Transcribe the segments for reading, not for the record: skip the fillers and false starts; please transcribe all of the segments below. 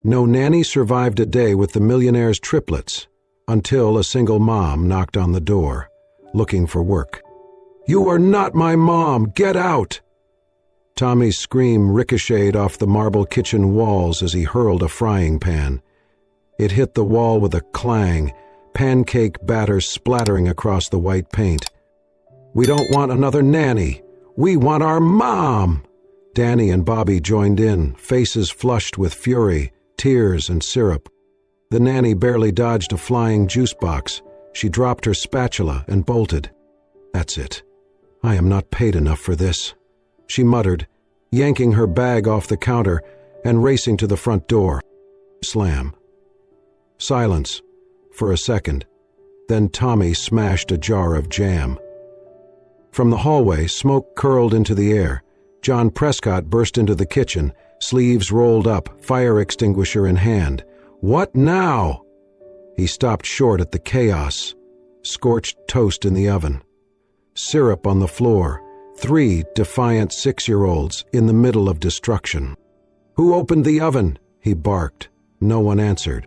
No nanny survived a day with the Millionaire's triplets until a single mom knocked on the door, looking for work. "You are not my mom! Get out!" Tommy's scream ricocheted off the marble kitchen walls as he hurled a frying pan. It hit the wall with a clang, pancake batter splattering across the white paint. "We don't want another nanny! We want our mom!" Danny and Bobby joined in, faces flushed with fury, tears, and syrup. The nanny barely dodged a flying juice box. She dropped her spatula and bolted. "That's it. I am not paid enough for this," she muttered, yanking her bag off the counter and racing to the front door. Slam. Silence for a second. Then Tommy smashed a jar of jam. From the hallway, smoke curled into the air. John Prescott burst into the kitchen, sleeves rolled up, fire extinguisher in hand. "What now?" He stopped short at the chaos. Scorched toast in the oven. Syrup on the floor. 3 defiant 6-year-olds in the middle of destruction. "Who opened the oven?" he barked. No one answered.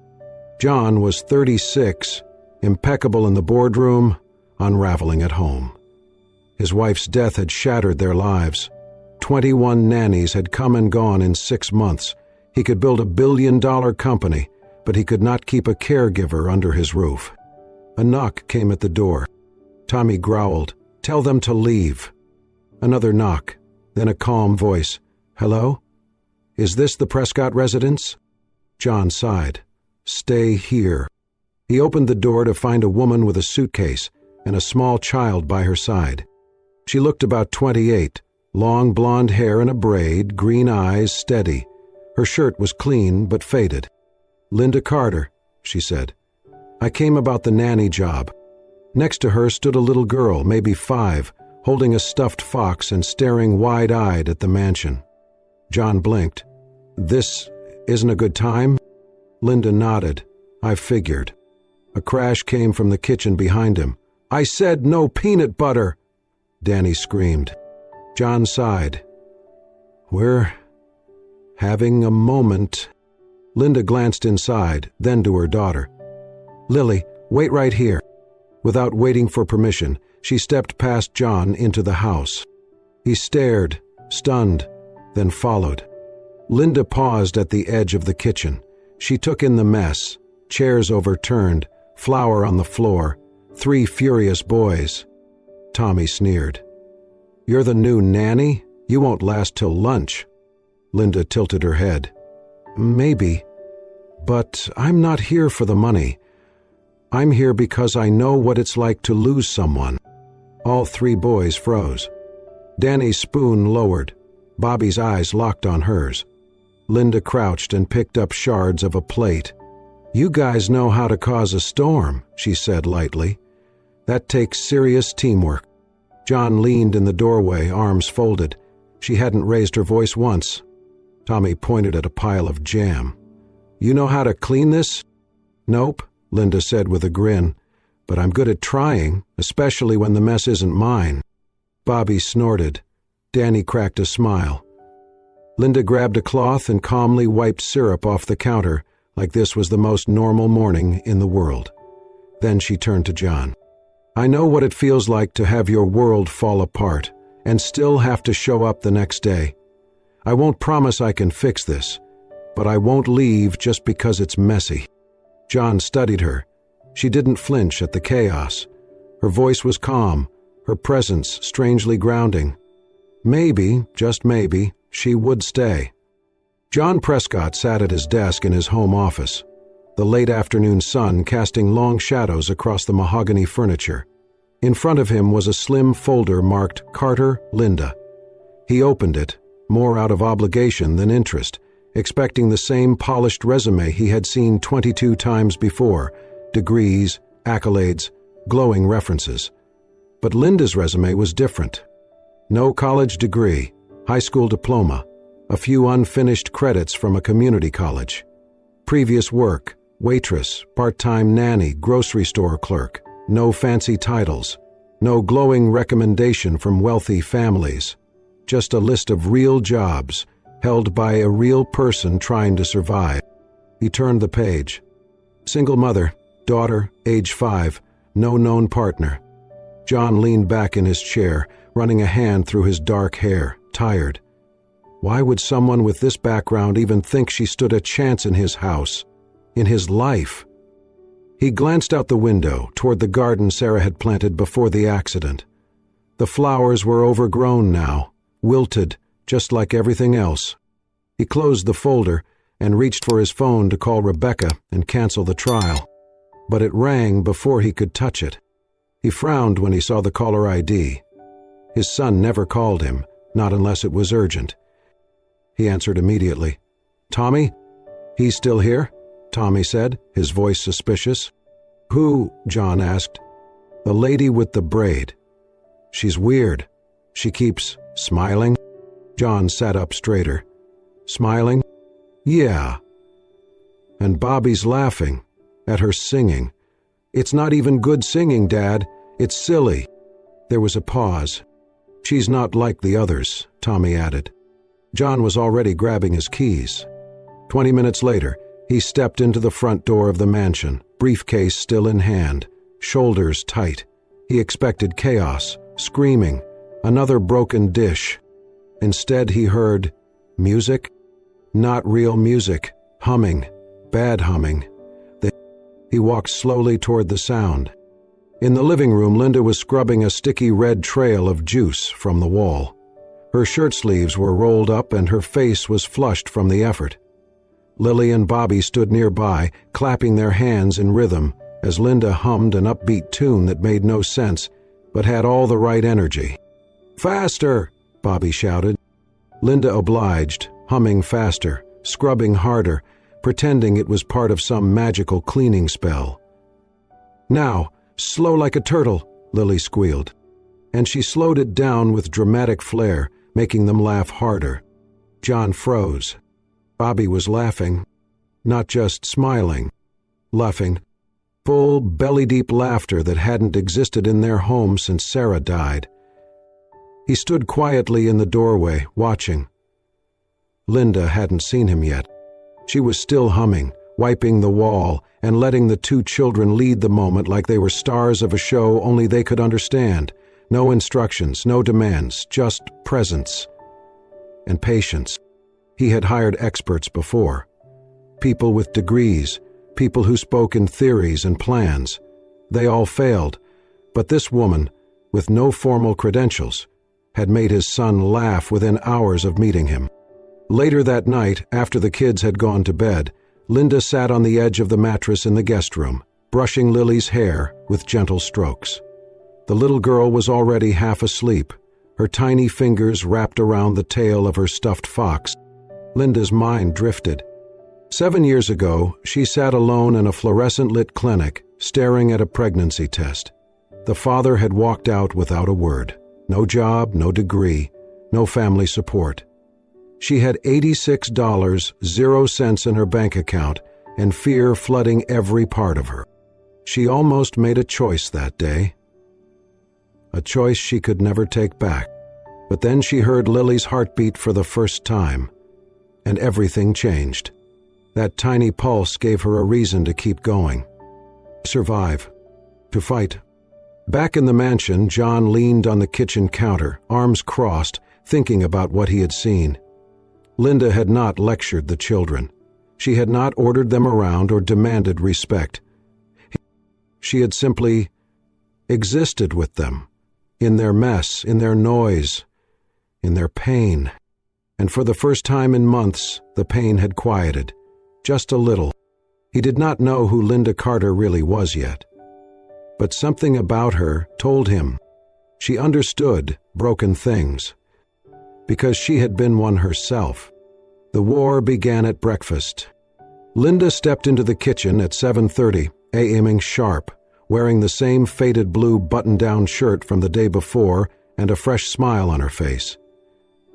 John was 36, impeccable in the boardroom, unraveling at home. His wife's death had shattered their lives. 21 nannies had come and gone in 6 months. He could build a billion-dollar company, but he could not keep a caregiver under his roof. A knock came at the door. Tommy growled, "Tell them to leave." Another knock, then a calm voice. "Hello? Is this the Prescott residence?" John sighed. "Stay here." He opened the door to find a woman with a suitcase and a small child by her side. She looked about 28, long blonde hair in a braid, green eyes steady. Her shirt was clean but faded. "Linda Carter," she said. "I came about the nanny job." Next to her stood a little girl, maybe 5, holding a stuffed fox and staring wide-eyed at the mansion. John blinked. "This isn't a good time?" Linda nodded. "I figured." A crash came from the kitchen behind him. "I said no peanut butter!" Danny screamed. John sighed. "We're having a moment." Linda glanced inside, then to her daughter. "Lily, wait right here." Without waiting for permission, she stepped past John into the house. He stared, stunned, then followed. Linda paused at the edge of the kitchen. She took in the mess, chairs overturned, flour on the floor, 3 furious boys. Tommy sneered. "You're the new nanny? You won't last till lunch." Linda tilted her head. "Maybe, but I'm not here for the money. I'm here because I know what it's like to lose someone." All 3 boys froze. Danny's spoon lowered. Bobby's eyes locked on hers. Linda crouched and picked up shards of a plate. "You guys know how to cause a storm," she said lightly. "That takes serious teamwork." John leaned in the doorway, arms folded. She hadn't raised her voice once. Tommy pointed at a pile of jam. "You know how to clean this?" "Nope," Linda said with a grin. "But I'm good at trying, especially when the mess isn't mine." Bobby snorted. Danny cracked a smile. Linda grabbed a cloth and calmly wiped syrup off the counter like this was the most normal morning in the world. Then she turned to John. "I know what it feels like to have your world fall apart and still have to show up the next day. I won't promise I can fix this, but I won't leave just because it's messy." John studied her. She didn't flinch at the chaos. Her voice was calm, her presence strangely grounding. Maybe, just maybe, she would stay. John Prescott sat at his desk in his home office, the late afternoon sun casting long shadows across the mahogany furniture. In front of him was a slim folder marked Carter, Linda. He opened it, more out of obligation than interest, expecting the same polished resume he had seen 22 times before, degrees, accolades, glowing references. But Linda's resume was different. No college degree, high school diploma, a few unfinished credits from a community college. Previous work, waitress, part-time nanny, grocery store clerk. No fancy titles. No glowing recommendation from wealthy families. Just a list of real jobs held by a real person trying to survive. He turned the page. Single mother, daughter, age 5, no known partner. John leaned back in his chair, running a hand through his dark hair, tired. Why would someone with this background even think she stood a chance in his house, in his life? He glanced out the window toward the garden Sarah had planted before the accident. The flowers were overgrown now, wilted, just like everything else. He closed the folder and reached for his phone to call Rebecca and cancel the trial. But it rang before he could touch it. He frowned when he saw the caller ID. His son never called him, not unless it was urgent. He answered immediately. "Tommy?" "He's still here?" Tommy said, his voice suspicious. "Who?" John asked. "The lady with the braid. She's weird. She keeps smiling." John sat up straighter. "Smiling?" "Yeah." "And Bobby's laughing at her singing. It's not even good singing, Dad. It's silly." There was a pause. "She's not like the others," Tommy added. John was already grabbing his keys. 20 minutes later, he stepped into the front door of the mansion, briefcase still in hand, shoulders tight. He expected chaos, screaming, another broken dish. Instead, he heard music. Not real music, humming, bad humming. He walked slowly toward the sound. In the living room, Linda was scrubbing a sticky red trail of juice from the wall. Her shirt sleeves were rolled up and her face was flushed from the effort. Lily and Bobby stood nearby, clapping their hands in rhythm as Linda hummed an upbeat tune that made no sense, but had all the right energy. "Faster!" Bobby shouted. Linda obliged, humming faster, scrubbing harder, pretending it was part of some magical cleaning spell. "Now, slow like a turtle," Lily squealed. And she slowed it down with dramatic flair, making them laugh harder. John froze. Bobby was laughing, not just smiling, laughing. Full, belly-deep laughter that hadn't existed in their home since Sarah died. He stood quietly in the doorway, watching. Linda hadn't seen him yet. She was still humming, wiping the wall, and letting the two children lead the moment like they were stars of a show only they could understand. No instructions, no demands, just presence. And patience. He had hired experts before. People with degrees, people who spoke in theories and plans. They all failed, but this woman, with no formal credentials, had made his son laugh within hours of meeting him. Later that night, after the kids had gone to bed, Linda sat on the edge of the mattress in the guest room, brushing Lily's hair with gentle strokes. The little girl was already half asleep, her tiny fingers wrapped around the tail of her stuffed fox. Linda's mind drifted. 7 years ago, she sat alone in a fluorescent-lit clinic, staring at a pregnancy test. The father had walked out without a word. No job, no degree, no family support. She had $86.00 in her bank account, and fear flooding every part of her. She almost made a choice that day. A choice she could never take back. But then she heard Lily's heartbeat for the first time, and everything changed. That tiny pulse gave her a reason to keep going. Survive. To fight. Back in the mansion, John leaned on the kitchen counter, arms crossed, thinking about what he had seen. Linda had not lectured the children. She had not ordered them around or demanded respect. She had simply existed with them, in their mess, in their noise, in their pain. And for the first time in months, the pain had quieted, just a little. He did not know who Linda Carter really was yet. But something about her told him. She understood broken things, because she had been one herself. The war began at breakfast. Linda stepped into the kitchen at 7:30, aiming sharp, wearing the same faded blue button-down shirt from the day before and a fresh smile on her face.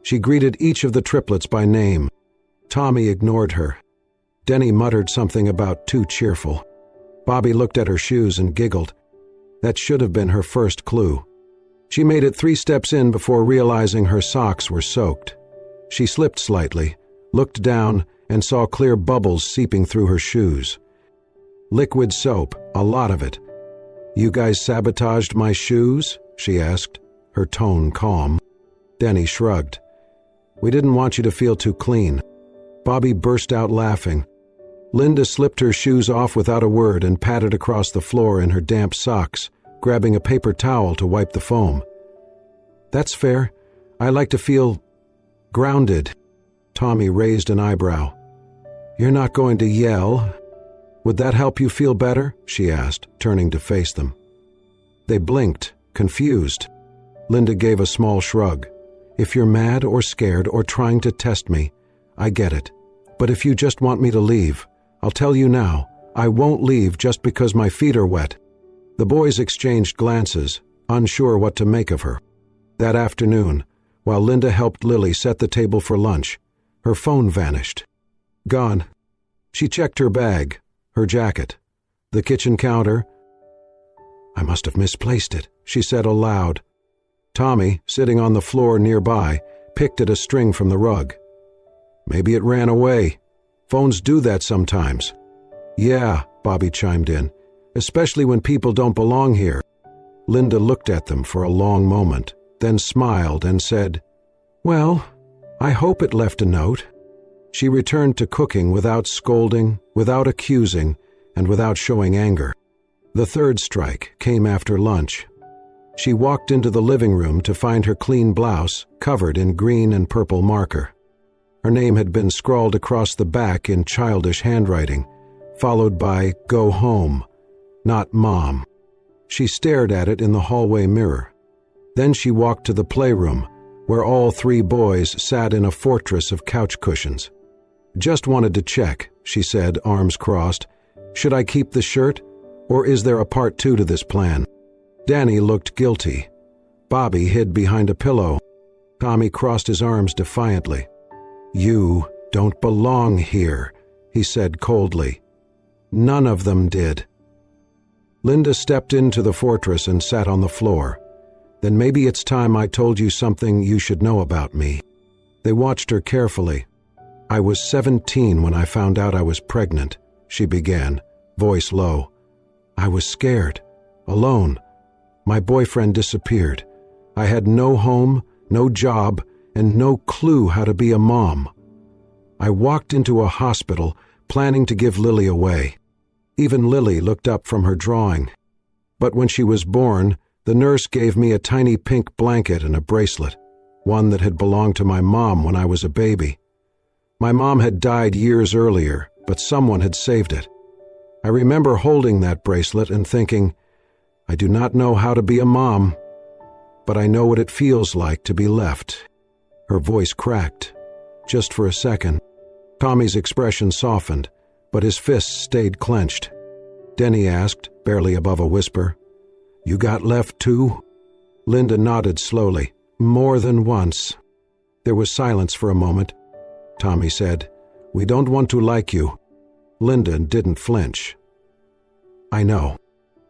She greeted each of the triplets by name. Tommy ignored her. Denny muttered something about too cheerful. Bobby looked at her shoes and giggled. That should have been her first clue. She made it 3 steps in before realizing her socks were soaked. She slipped slightly, looked down, and saw clear bubbles seeping through her shoes. "Liquid soap, a lot of it." "You guys sabotaged my shoes?" she asked, her tone calm. Danny shrugged. "We didn't want you to feel too clean." Bobby burst out laughing. Linda slipped her shoes off without a word and patted across the floor in her damp socks, grabbing a paper towel to wipe the foam. "That's fair. I like to feel grounded." Tommy raised an eyebrow. "You're not going to yell? Would that help you feel better?" she asked, turning to face them. They blinked, confused. Linda gave a small shrug. "If you're mad or scared or trying to test me, I get it. But if you just want me to leave, I'll tell you now, I won't leave just because my feet are wet." The boys exchanged glances, unsure what to make of her. That afternoon, while Linda helped Lily set the table for lunch, her phone vanished. Gone. She checked her bag, her jacket, the kitchen counter. "I must have misplaced it," she said aloud. Tommy, sitting on the floor nearby, picked at a string from the rug. "Maybe it ran away. Phones do that sometimes." "Yeah," Bobby chimed in, "especially when people don't belong here." Linda looked at them for a long moment, then smiled and said, "Well, I hope it left a note." She returned to cooking without scolding, without accusing, and without showing anger. The third strike came after lunch. She walked into the living room to find her clean blouse covered in green and purple marker. Her name had been scrawled across the back in childish handwriting, followed by "Go home," not "Mom." She stared at it in the hallway mirror. Then she walked to the playroom, where all three boys sat in a fortress of couch cushions. "Just wanted to check," she said, arms crossed. "Should I keep the shirt, or is there a part 2 to this plan?" Danny looked guilty. Bobby hid behind a pillow. Tommy crossed his arms defiantly. "You don't belong here," he said coldly. "None of them did." Linda stepped into the fortress and sat on the floor. "Then maybe it's time I told you something you should know about me." They watched her carefully. "I was 17 when I found out I was pregnant," she began, voice low. "I was scared, alone. My boyfriend disappeared. I had no home, no job, and no clue how to be a mom. I walked into a hospital, planning to give Lily away. Even Lily looked up from her drawing. But when she was born, the nurse gave me a tiny pink blanket and a bracelet, one that had belonged to my mom when I was a baby. My mom had died years earlier, but someone had saved it. I remember holding that bracelet and thinking, I do not know how to be a mom, but I know what it feels like to be left." Her voice cracked, just for a second. Tommy's expression softened, but his fists stayed clenched. Denny asked, barely above a whisper, "You got left too?" Linda nodded slowly. "More than once." There was silence for a moment. Tommy said, "We don't want to like you." Linda didn't flinch. "I know,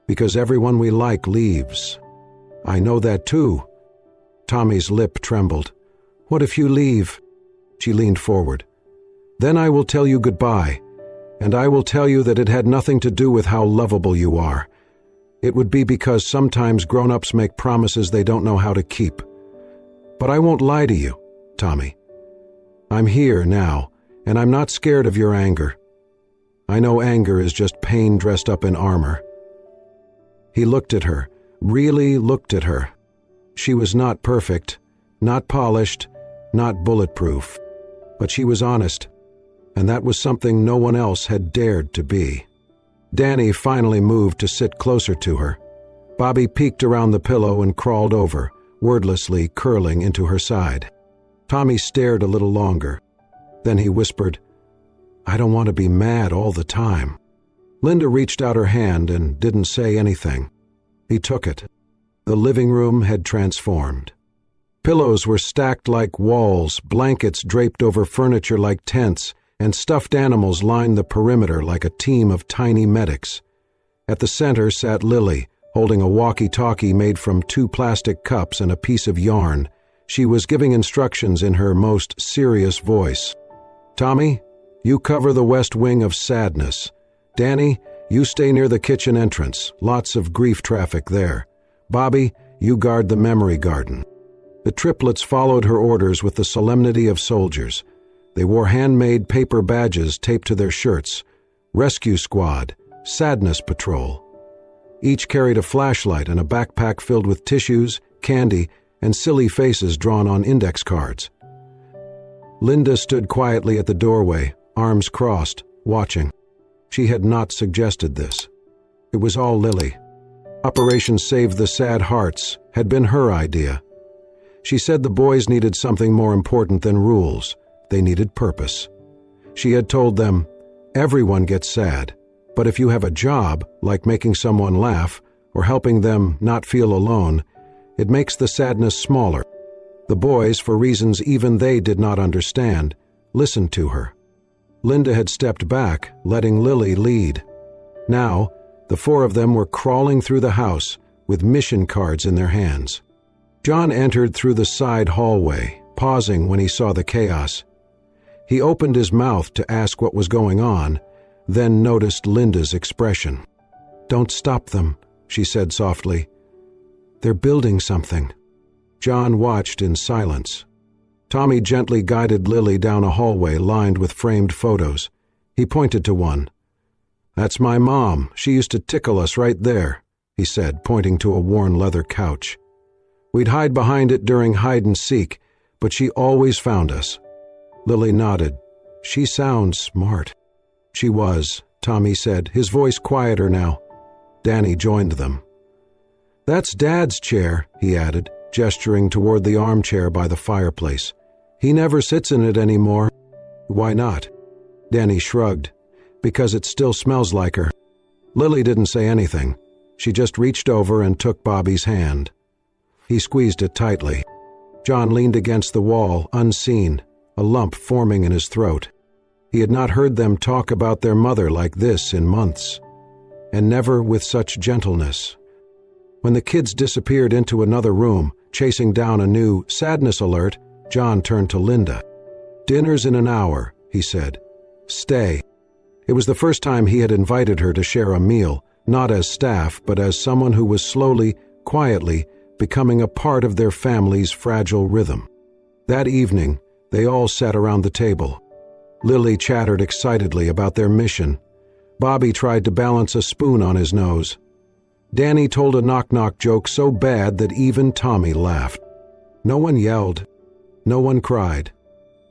because everyone we like leaves." "I know that too." Tommy's lip trembled. "What if you leave?" She leaned forward. "Then I will tell you goodbye, and I will tell you that it had nothing to do with how lovable you are. It would be because sometimes grown-ups make promises they don't know how to keep. But I won't lie to you, Tommy. I'm here now, and I'm not scared of your anger. I know anger is just pain dressed up in armor." He looked at her, really looked at her. She was not perfect, not polished, not bulletproof, but she was honest, and that was something no one else had dared to be. Danny finally moved to sit closer to her. Bobby peeked around the pillow and crawled over, wordlessly curling into her side. Tommy stared a little longer. Then he whispered, "I don't want to be mad all the time." Linda reached out her hand and didn't say anything. He took it. The living room had transformed. Pillows were stacked like walls, blankets draped over furniture like tents, and stuffed animals lined the perimeter like a team of tiny medics. At the center sat Lily, holding a walkie-talkie made from 2 plastic cups and a piece of yarn. She was giving instructions in her most serious voice. "Tommy, you cover the west wing of sadness. Danny, you stay near the kitchen entrance. Lots of grief traffic there. Bobby, you guard the memory garden." The triplets followed her orders with the solemnity of soldiers. They wore handmade paper badges taped to their shirts. Rescue Squad, Sadness Patrol. Each carried a flashlight and a backpack filled with tissues, candy, and silly faces drawn on index cards. Linda stood quietly at the doorway, arms crossed, watching. She had not suggested this. It was all Lily. Operation Save the Sad Hearts had been her idea. She said the boys needed something more important than rules. They needed purpose. She had told them, "Everyone gets sad, but if you have a job, like making someone laugh or helping them not feel alone, it makes the sadness smaller." The boys, for reasons even they did not understand, listened to her. Linda had stepped back, letting Lily lead. Now, the four of them were crawling through the house with mission cards in their hands. John entered through the side hallway, pausing when he saw the chaos. He opened his mouth to ask what was going on, then noticed Linda's expression. "Don't stop them," she said softly. "They're building something." John watched in silence. Tommy gently guided Lily down a hallway lined with framed photos. He pointed to one. "That's my mom. She used to tickle us right there," he said, pointing to a worn leather couch. "We'd hide behind it during hide and seek, but she always found us." Lily nodded. "She sounds smart." She was, Tommy said, his voice quieter now. Danny joined them. "That's Dad's chair," he added, gesturing toward the armchair by the fireplace. "He never sits in it anymore." "Why not?" Danny shrugged. "Because it still smells like her." Lily didn't say anything. She just reached over and took Bobby's hand. He squeezed it tightly. John leaned against the wall, unseen, a lump forming in his throat. He had not heard them talk about their mother like this in months, and never with such gentleness. When the kids disappeared into another room, chasing down a new sadness alert, John turned to Linda. "Dinner's in an hour," he said. "Stay." It was the first time he had invited her to share a meal, not as staff, but as someone who was slowly, quietly, becoming a part of their family's fragile rhythm. That evening, they all sat around the table. Lily chattered excitedly about their mission. Bobby tried to balance a spoon on his nose. Danny told a knock-knock joke so bad that even Tommy laughed. No one yelled. No one cried.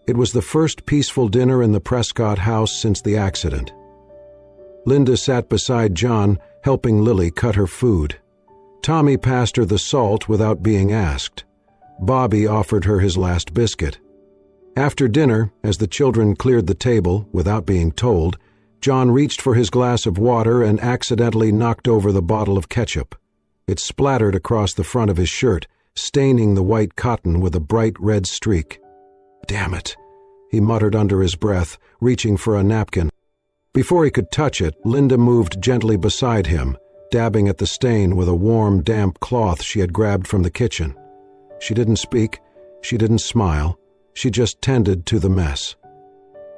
It was the first peaceful dinner in the Prescott house since the accident. Linda sat beside John, helping Lily cut her food. Tommy passed her the salt without being asked. Bobby offered her his last biscuit. After dinner, as the children cleared the table, without being told, John reached for his glass of water and accidentally knocked over the bottle of ketchup. It splattered across the front of his shirt, staining the white cotton with a bright red streak. "Damn it," he muttered under his breath, reaching for a napkin. Before he could touch it, Linda moved gently beside him, dabbing at the stain with a warm, damp cloth she had grabbed from the kitchen. She didn't speak, she didn't smile, she just tended to the mess.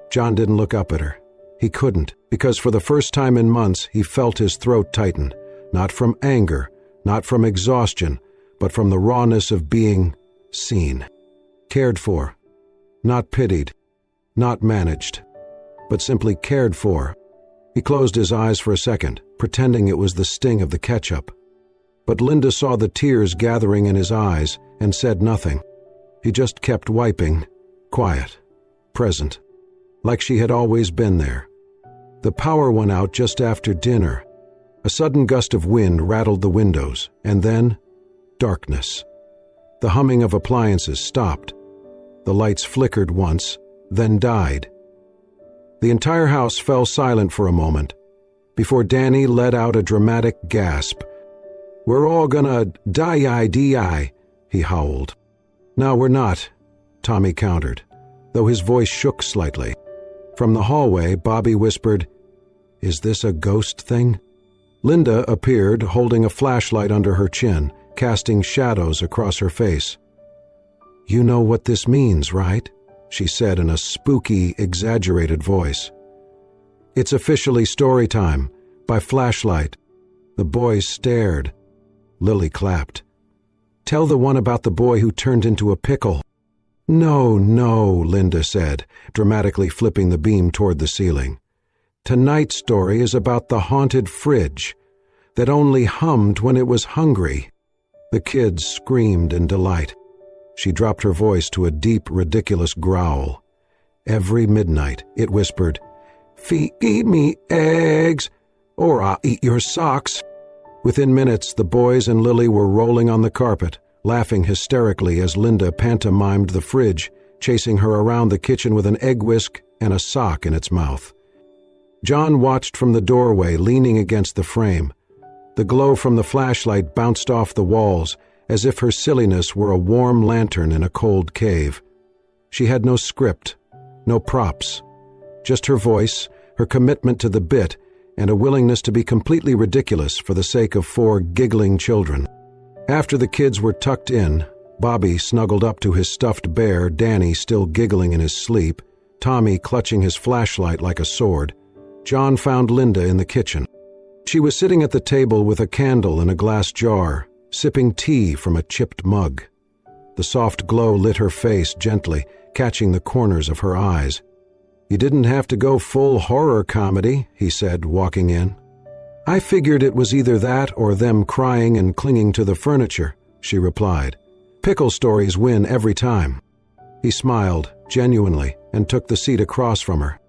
John didn't look up at her. He couldn't, because for the first time in months he felt his throat tighten, not from anger, not from exhaustion, but from the rawness of being seen, cared for, not pitied, not managed, but simply cared for. He closed his eyes for a second, pretending it was the sting of the ketchup. But Linda saw the tears gathering in his eyes and said nothing. He just kept wiping, quiet, present, like she had always been there. The power went out just after dinner. A sudden gust of wind rattled the windows, and then darkness. The humming of appliances stopped. The lights flickered once, then died. The entire house fell silent for a moment, before Danny let out a dramatic gasp. "We're all gonna die," he howled. "No, we're not," Tommy countered, though his voice shook slightly. From the hallway, Bobby whispered, "Is this a ghost thing?" Linda appeared, holding a flashlight under her chin, casting shadows across her face. "You know what this means, right?" she said in a spooky, exaggerated voice. "It's officially story time, by flashlight." The boys stared. Lily clapped. "Tell the one about the boy who turned into a pickle." "No, no," Linda said, dramatically flipping the beam toward the ceiling. "Tonight's story is about the haunted fridge that only hummed when it was hungry." The kids screamed in delight. She dropped her voice to a deep, ridiculous growl. Every midnight, it whispered, "Feed me eggs, or I'll eat your socks." Within minutes, the boys and Lily were rolling on the carpet, laughing hysterically as Linda pantomimed the fridge, chasing her around the kitchen with an egg whisk and a sock in its mouth. John watched from the doorway, leaning against the frame. The glow from the flashlight bounced off the walls, as if her silliness were a warm lantern in a cold cave. She had no script, no props, just her voice, her commitment to the bit, and a willingness to be completely ridiculous for the sake of 4 giggling children. After the kids were tucked in, Bobby snuggled up to his stuffed bear, Danny still giggling in his sleep, Tommy clutching his flashlight like a sword, John found Linda in the kitchen. She was sitting at the table with a candle in a glass jar, sipping tea from a chipped mug. The soft glow lit her face gently, catching the corners of her eyes. "You didn't have to go full horror comedy," he said, walking in. "I figured it was either that or them crying and clinging to the furniture," she replied. "Pickle stories win every time." He smiled, genuinely, and took the seat across from her.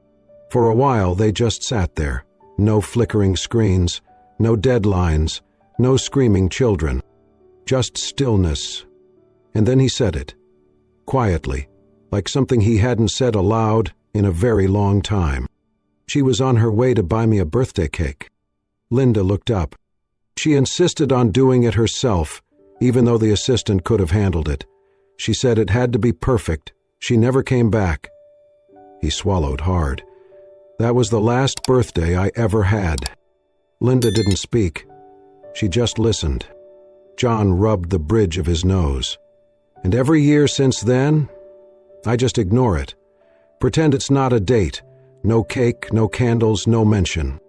For a while they just sat there. No flickering screens, no deadlines, no screaming children. Just stillness. And then he said it. Quietly, like something he hadn't said aloud in a very long time. "She was on her way to buy me a birthday cake." Linda looked up. She insisted on doing it herself, even though the assistant could have handled it. She said it had to be perfect. She never came back. He swallowed hard. "That was the last birthday I ever had." Linda didn't speak. She just listened. John rubbed the bridge of his nose. "And every year since then, I just ignore it. Pretend it's not a date. No cake, no candles, no mention."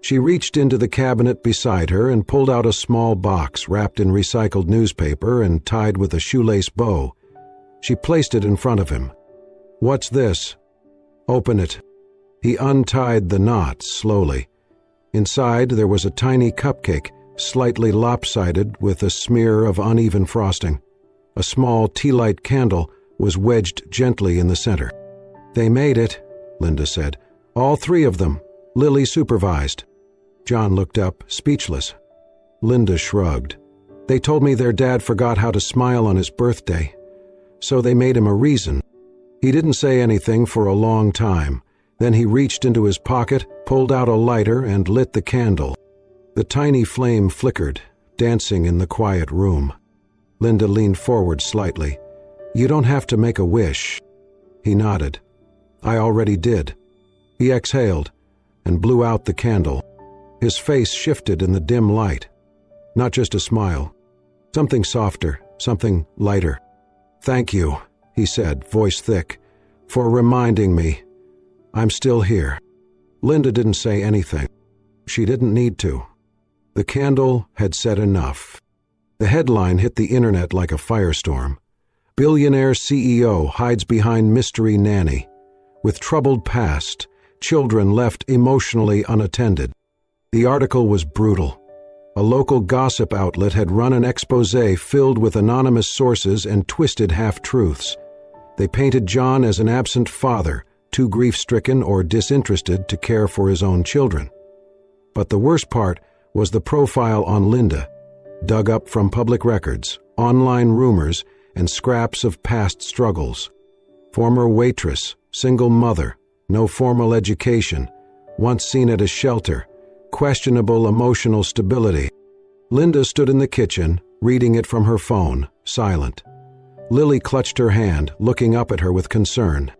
She reached into the cabinet beside her and pulled out a small box wrapped in recycled newspaper and tied with a shoelace bow. She placed it in front of him. "What's this?" "Open it." He untied the knot slowly. Inside there was a tiny cupcake, slightly lopsided with a smear of uneven frosting. A small tea-light candle was wedged gently in the center. "They made it," Linda said. "All 3 of them. Lily supervised." John looked up, speechless. Linda shrugged. "They told me their dad forgot how to smile on his birthday, so they made him a reason." He didn't say anything for a long time. Then he reached into his pocket, pulled out a lighter, and lit the candle. The tiny flame flickered, dancing in the quiet room. Linda leaned forward slightly. "You don't have to make a wish." He nodded. "I already did." He exhaled and blew out the candle. His face shifted in the dim light. Not just a smile. Something softer, something lighter. "Thank you," he said, voice thick, "for reminding me. I'm still here." Linda didn't say anything. She didn't need to. The candle had said enough. The headline hit the internet like a firestorm. "Billionaire CEO hides behind mystery nanny. With troubled past, children left emotionally unattended." The article was brutal. A local gossip outlet had run an exposé filled with anonymous sources and twisted half-truths. They painted John as an absent father, too grief-stricken or disinterested to care for his own children. But the worst part was the profile on Linda, dug up from public records, online rumors, and scraps of past struggles. Former waitress, single mother, no formal education, once seen at a shelter, questionable emotional stability. Linda stood in the kitchen, reading it from her phone, silent. Lily clutched her hand, looking up at her with concern.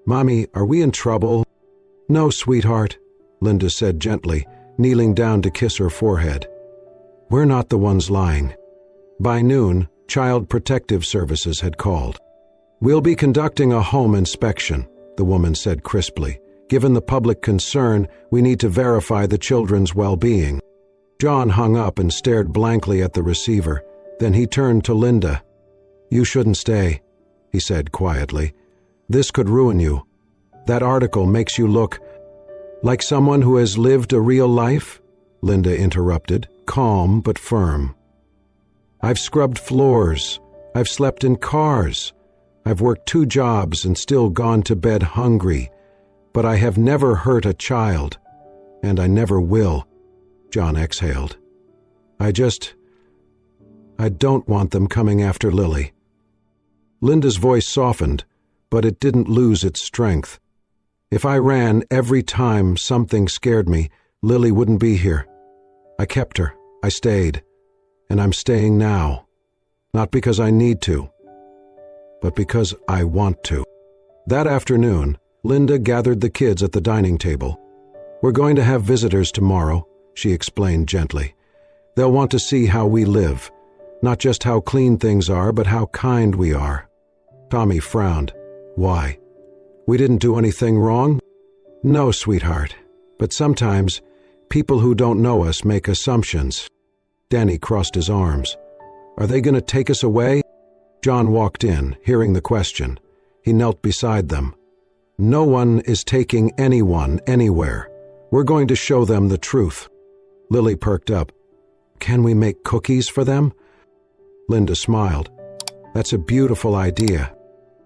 "Mommy, are we in trouble?" "No, sweetheart," Linda said gently, kneeling down to kiss her forehead. "We're not the ones lying." By noon, Child Protective Services had called. "We'll be conducting a home inspection," the woman said crisply. "Given the public concern, we need to verify the children's well-being." John hung up and stared blankly at the receiver. Then he turned to Linda. "You shouldn't stay," he said quietly. "This could ruin you. That article makes you look like someone who has lived a real life," Linda interrupted, calm but firm. "I've scrubbed floors. I've slept in cars. I've worked 2 jobs and still gone to bed hungry. But I have never hurt a child. And I never will." John exhaled. I don't want them coming after Lily." Linda's voice softened, but it didn't lose its strength. "If I ran every time something scared me, Lily wouldn't be here. I kept her. I stayed. And I'm staying now. Not because I need to, but because I want to." That afternoon, Linda gathered the kids at the dining table. "We're going to have visitors tomorrow," she explained gently. "They'll want to see how we live. Not just how clean things are, but how kind we are." Tommy frowned. "Why? We didn't do anything wrong?" "No, sweetheart. But sometimes people who don't know us make assumptions." Danny crossed his arms. "Are they going to take us away?" John walked in, hearing the question. He knelt beside them. "No one is taking anyone anywhere. We're going to show them the truth." Lily perked up. "Can we make cookies for them?" Linda smiled. "That's a beautiful idea."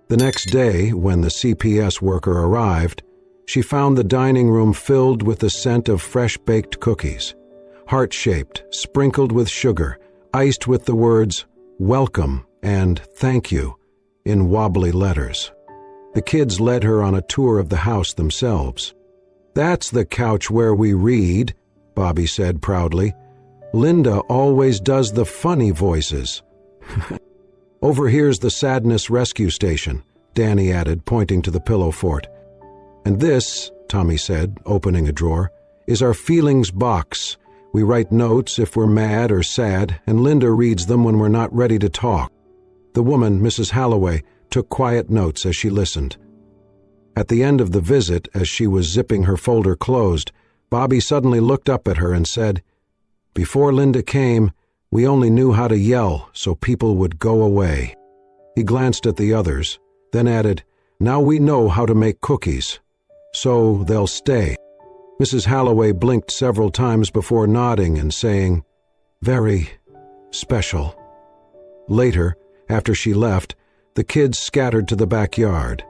The next day, when the CPS worker arrived, she found the dining room filled with the scent of fresh-baked cookies, heart-shaped, sprinkled with sugar, iced with the words, "Welcome" and "Thank you" in wobbly letters. The kids led her on a tour of the house themselves. "That's the couch where we read," Bobby said proudly. "Linda always does the funny voices." "Over here's the Sadness Rescue Station," Danny added, pointing to the pillow fort. "And this," Tommy said, opening a drawer, "is our feelings box. We write notes if we're mad or sad, and Linda reads them when we're not ready to talk." The woman, Mrs. Halloway, took quiet notes as she listened. At the end of the visit, as she was zipping her folder closed, Bobby suddenly looked up at her and said, "Before Linda came, we only knew how to yell so people would go away." He glanced at the others, then added, "Now we know how to make cookies, so they'll stay." Mrs. Halloway blinked several times before nodding and saying, "Very special." Later, after she left, the kids scattered to the backyard.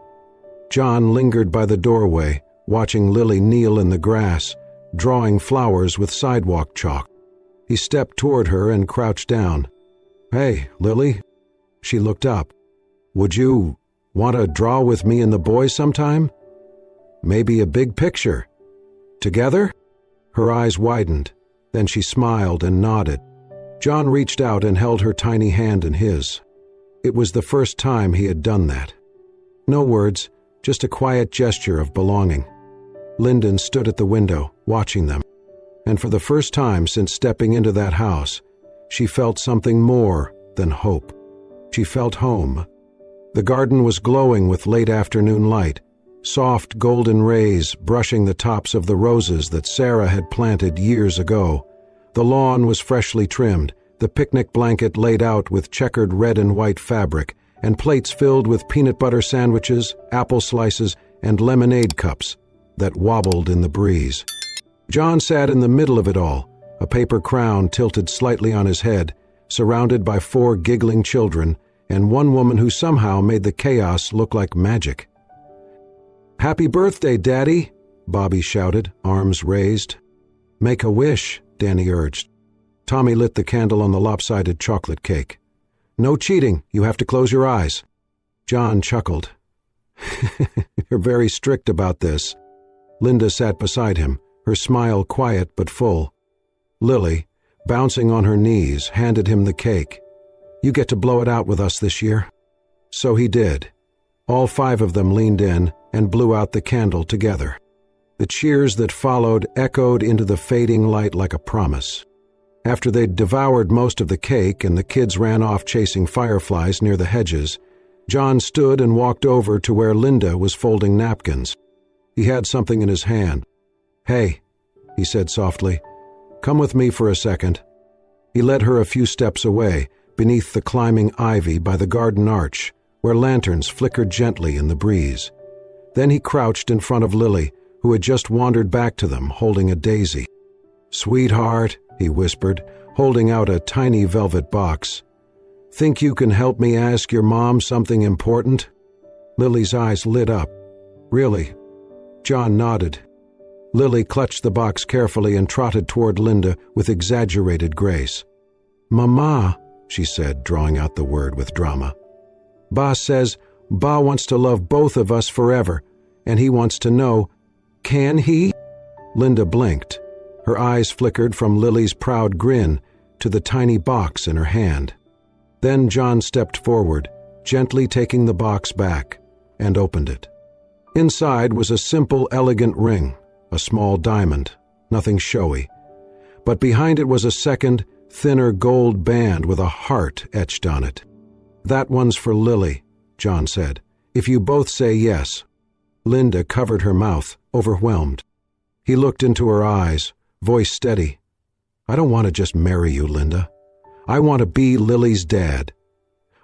John lingered by the doorway, watching Lily kneel in the grass, drawing flowers with sidewalk chalk. He stepped toward her and crouched down. "Hey, Lily." She looked up. "Would you want to draw with me and the boys sometime? Maybe a big picture. Together?" Her eyes widened. Then she smiled and nodded. John reached out and held her tiny hand in his. It was the first time he had done that. No words, just a quiet gesture of belonging. Lyndon stood at the window, watching them. And for the first time since stepping into that house, she felt something more than hope. She felt home. The garden was glowing with late afternoon light, soft golden rays brushing the tops of the roses that Sarah had planted years ago. The lawn was freshly trimmed, the picnic blanket laid out with checkered red and white fabric, and plates filled with peanut butter sandwiches, apple slices, and lemonade cups that wobbled in the breeze. John sat in the middle of it all, a paper crown tilted slightly on his head, surrounded by 4 giggling children and one woman who somehow made the chaos look like magic. "Happy birthday, Daddy!" Bobby shouted, arms raised. "Make a wish," Danny urged. Tommy lit the candle on the lopsided chocolate cake. "No cheating, you have to close your eyes." John chuckled. "You're very strict about this." Linda sat beside him, her smile quiet but full. Lily, bouncing on her knees, handed him the cake. "You get to blow it out with us this year." So he did. All 5 of them leaned in and blew out the candle together. The cheers that followed echoed into the fading light like a promise. After they'd devoured most of the cake and the kids ran off chasing fireflies near the hedges, John stood and walked over to where Linda was folding napkins. He had something in his hand. "Hey," he said softly, "come with me for a second." He led her a few steps away, beneath the climbing ivy by the garden arch, where lanterns flickered gently in the breeze. Then he crouched in front of Lily, who had just wandered back to them, holding a daisy. "Sweetheart," he whispered, holding out a tiny velvet box. "Think you can help me ask your mom something important?" Lily's eyes lit up. "Really?" John nodded. Lily clutched the box carefully and trotted toward Linda with exaggerated grace. "Mama," she said, drawing out the word with drama. "Ba says Ba wants to love both of us forever, and he wants to know, can he?" Linda blinked. Her eyes flickered from Lily's proud grin to the tiny box in her hand. Then John stepped forward, gently taking the box back, and opened it. Inside was a simple, elegant ring, a small diamond, nothing showy. But behind it was a second, thinner gold band with a heart etched on it. "That one's for Lily," John said, "if you both say yes." Linda covered her mouth, overwhelmed. He looked into her eyes, voice steady. "I don't want to just marry you, Linda. I want to be Lily's dad.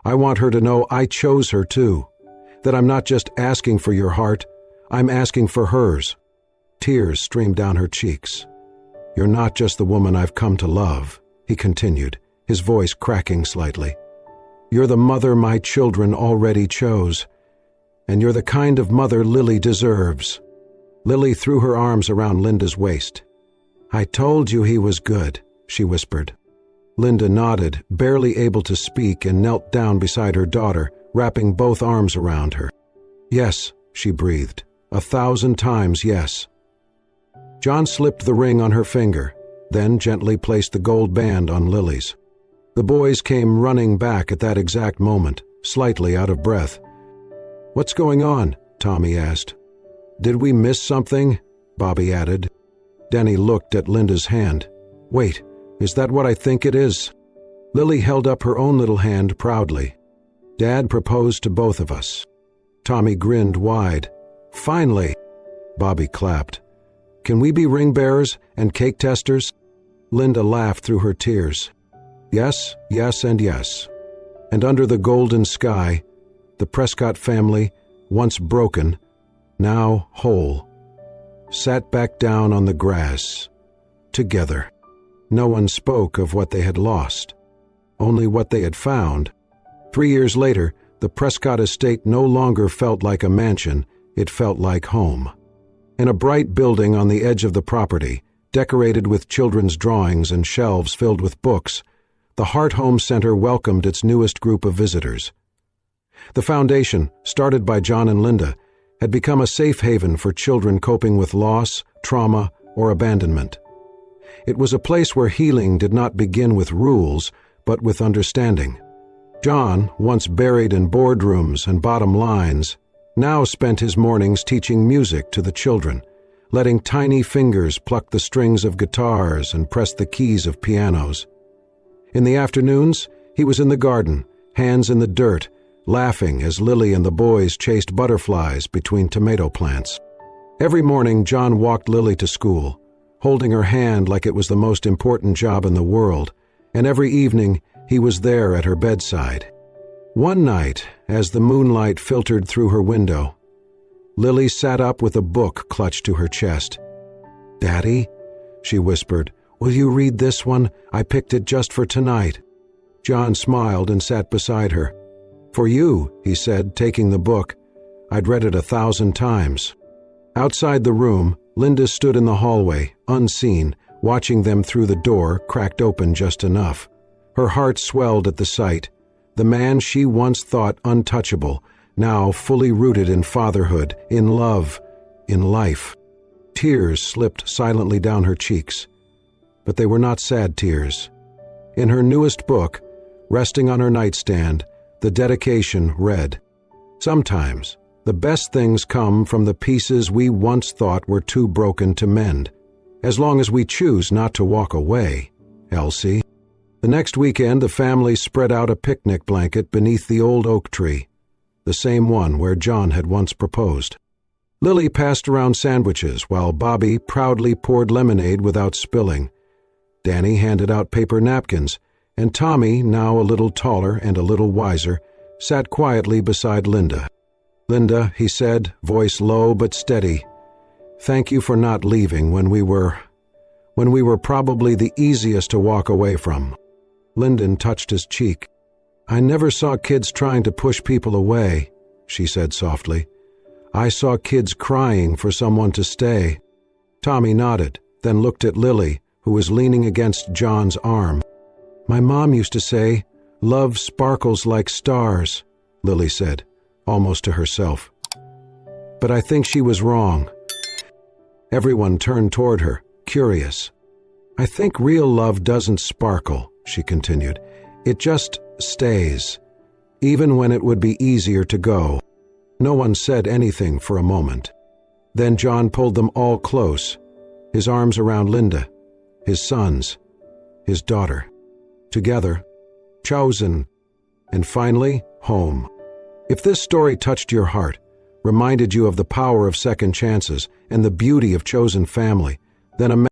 I want her to know I chose her too, that I'm not just asking for your heart, I'm asking for hers." Tears streamed down her cheeks. "You're not just the woman I've come to love," he continued, his voice cracking slightly. "You're the mother my children already chose, and you're the kind of mother Lily deserves." Lily threw her arms around Linda's waist. "I told you he was good," she whispered. Linda nodded, barely able to speak, and knelt down beside her daughter, wrapping both arms around her. "Yes," she breathed, 1,000 times yes. John slipped the ring on her finger, then gently placed the gold band on Lily's. The boys came running back at that exact moment, slightly out of breath. "What's going on?" Tommy asked. "Did we miss something?" Bobby added. Danny looked at Linda's hand. "Wait, is that what I think it is?" Lily held up her own little hand proudly. "Dad proposed to both of us." Tommy grinned wide. "Finally!" Bobby clapped. "Can we be ring bearers and cake testers?" Linda laughed through her tears. Yes, yes, and yes. And under the golden sky, the Prescott family, once broken, now whole, sat back down on the grass, together. No one spoke of what they had lost, only what they had found. 3 years later, the Prescott estate no longer felt like a mansion, it felt like home. In a bright building on the edge of the property, decorated with children's drawings and shelves filled with books, the Heart Home Center welcomed its newest group of visitors. The foundation, started by John and Linda, had become a safe haven for children coping with loss, trauma, or abandonment. It was a place where healing did not begin with rules, but with understanding. John, once buried in boardrooms and bottom lines, now spent his mornings teaching music to the children, letting tiny fingers pluck the strings of guitars and press the keys of pianos. In the afternoons, he was in the garden, hands in the dirt, laughing as Lily and the boys chased butterflies between tomato plants. Every morning, John walked Lily to school, holding her hand like it was the most important job in the world, and every evening he was there at her bedside. One night, as the moonlight filtered through her window, Lily sat up with a book clutched to her chest. "Daddy," she whispered, "will you read this one? I picked it just for tonight." John smiled and sat beside her. "For you," he said, taking the book. "I'd read it 1,000 times." Outside the room, Linda stood in the hallway, unseen, watching them through the door, cracked open just enough. Her heart swelled at the sight. The man she once thought untouchable, now fully rooted in fatherhood, in love, in life. Tears slipped silently down her cheeks. But they were not sad tears. In her newest book, resting on her nightstand, the dedication read, "Sometimes the best things come from the pieces we once thought were too broken to mend, as long as we choose not to walk away, Elsie." The next weekend, the family spread out a picnic blanket beneath the old oak tree. the same one where John had once proposed. Lily passed around sandwiches while Bobby proudly poured lemonade without spilling. Danny handed out paper napkins, and Tommy, now a little taller and a little wiser, sat quietly beside Linda. "Linda," he said, voice low but steady, "thank you for not leaving when we were probably the easiest to walk away from." Lyndon touched his cheek. "I never saw kids trying to push people away," she said softly. "I saw kids crying for someone to stay." Tommy nodded, then looked at Lily, who was leaning against John's arm. "My mom used to say, 'Love sparkles like stars,'" Lily said, almost to herself. "But I think she was wrong." Everyone turned toward her, curious. "I think real love doesn't sparkle," she continued. "It just stays, even when it would be easier to go." No one said anything for a moment. Then John pulled them all close, his arms around Linda, his sons, his daughter. Together, chosen, and finally, home. If this story touched your heart, reminded you of the power of second chances and the beauty of chosen family, then